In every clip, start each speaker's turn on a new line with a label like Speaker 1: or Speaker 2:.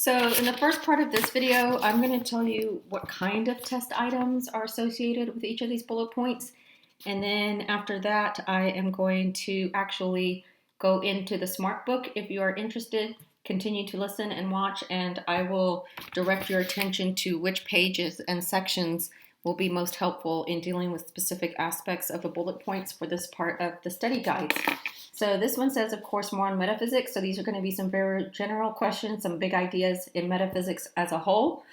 Speaker 1: So in the first part of this video, I'm going to tell you what kind of test items are associated with each of these bullet points. And then after that, I am going to actually go into the Smart Book. If you are interested, continue to listen and watch, and I will direct your attention to which pages and sections will be most helpful in dealing with specific aspects of the bullet points for this part of the study guides. So this one says, of course, more on metaphysics. So these are going to be some very general questions, some big ideas in metaphysics as a whole.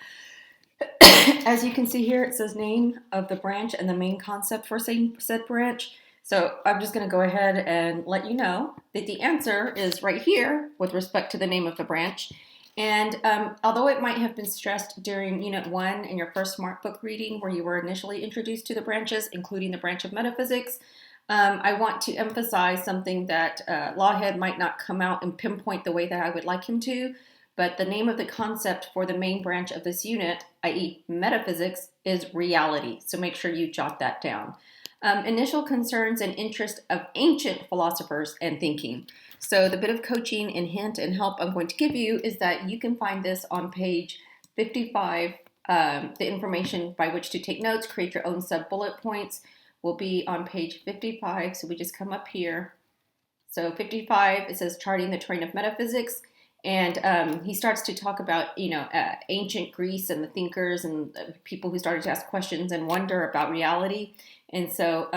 Speaker 1: As you can see here, it says name of the branch and the main concept for said branch. So I'm just going to go ahead and let you know that the answer is right here with respect to the name of the branch. And although it might have been stressed during Unit 1 in your first Smart Book reading where you were initially introduced to the branches, including the branch of metaphysics, I want to emphasize something that Lawhead might not come out and pinpoint the way that I would like him to, but the name of the concept for the main branch of this unit, i.e. metaphysics, is reality. So make sure you jot that down. Initial concerns and interest of ancient philosophers and thinking. So the bit of coaching and hint and help I'm going to give you is that you can find this on page 55. The information by which to take notes, create your own sub-bullet points will be on page 55. So we just come up here. So 55, it says charting the terrain of metaphysics. And he starts to talk about, ancient Greece and the thinkers and the people who started to ask questions and wonder about reality. And so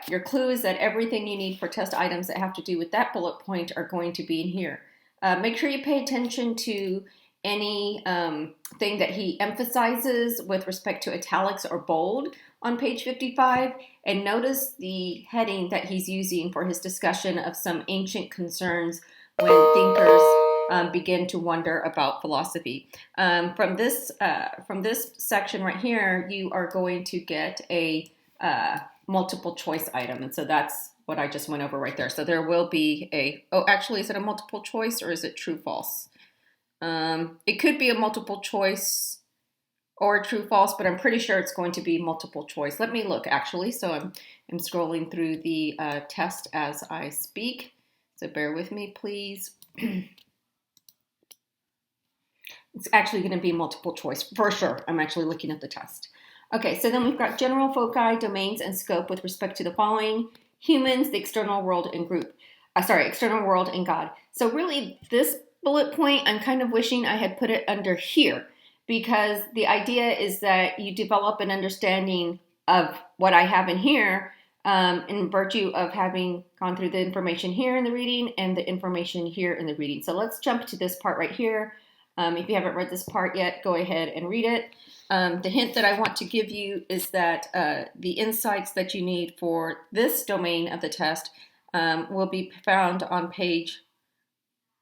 Speaker 1: your clue is that everything you need for test items that have to do with that bullet point are going to be in here. Make sure you pay attention to any thing that he emphasizes with respect to italics or bold on page 55, and notice the heading that he's using for his discussion of some ancient concerns when thinkers begin to wonder about philosophy. From this section right here, you are going to get a multiple choice item, and so that's what I just went over right there. So there will be is it a multiple choice or is it true false? It could be a multiple choice or true false, but I'm pretty sure it's going to be multiple choice. Let me look actually. So I'm scrolling through the test as I speak. So bear with me, please. It's actually going to be multiple choice for sure. I'm actually looking at the test. Okay, so then we've got general foci, domains, and scope with respect to the following: humans, the external world, and external world and God. So really, this bullet point, I'm kind of wishing I had put it under here, because the idea is that you develop an understanding of what I have in here in virtue of having gone through the information here in the reading and the information here in the reading. So let's jump to this part right here. If you haven't read this part yet, go ahead and read it. The hint that I want to give you is that the insights that you need for this domain of the test will be found on pages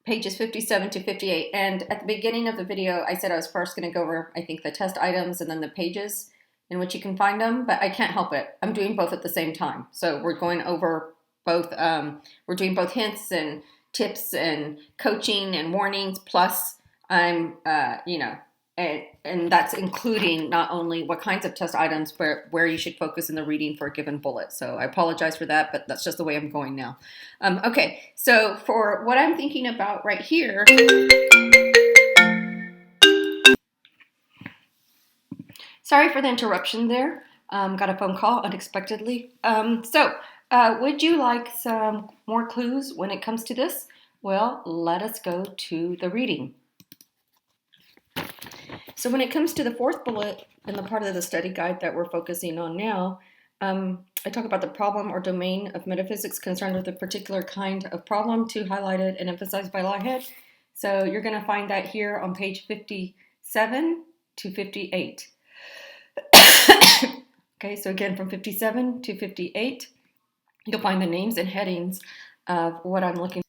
Speaker 1: 57 to 58. And at the beginning of the video, I said I was first going to go over, I think, the test items and then the pages in which you can find them, but I can't help it. I'm doing both at the same time. So we're going over both, we're doing both hints and tips and coaching and warnings, plus I'm, and that's including not only what kinds of test items, but where you should focus in the reading for a given bullet. So I apologize for that, but that's just the way I'm going now. Okay, so for what I'm thinking about right here, sorry for the interruption there. Got a phone call unexpectedly. Would you like some more clues when it comes to this? Well, let us go to the reading. So when it comes to the fourth bullet in the part of the study guide that we're focusing on now, I talk about the problem or domain of metaphysics concerned with a particular kind of problem to highlighted and emphasized by Lawhead. So you're going to find that here on page 57 to 58. Okay, so again, from 57 to 58, you'll find the names and headings of what I'm looking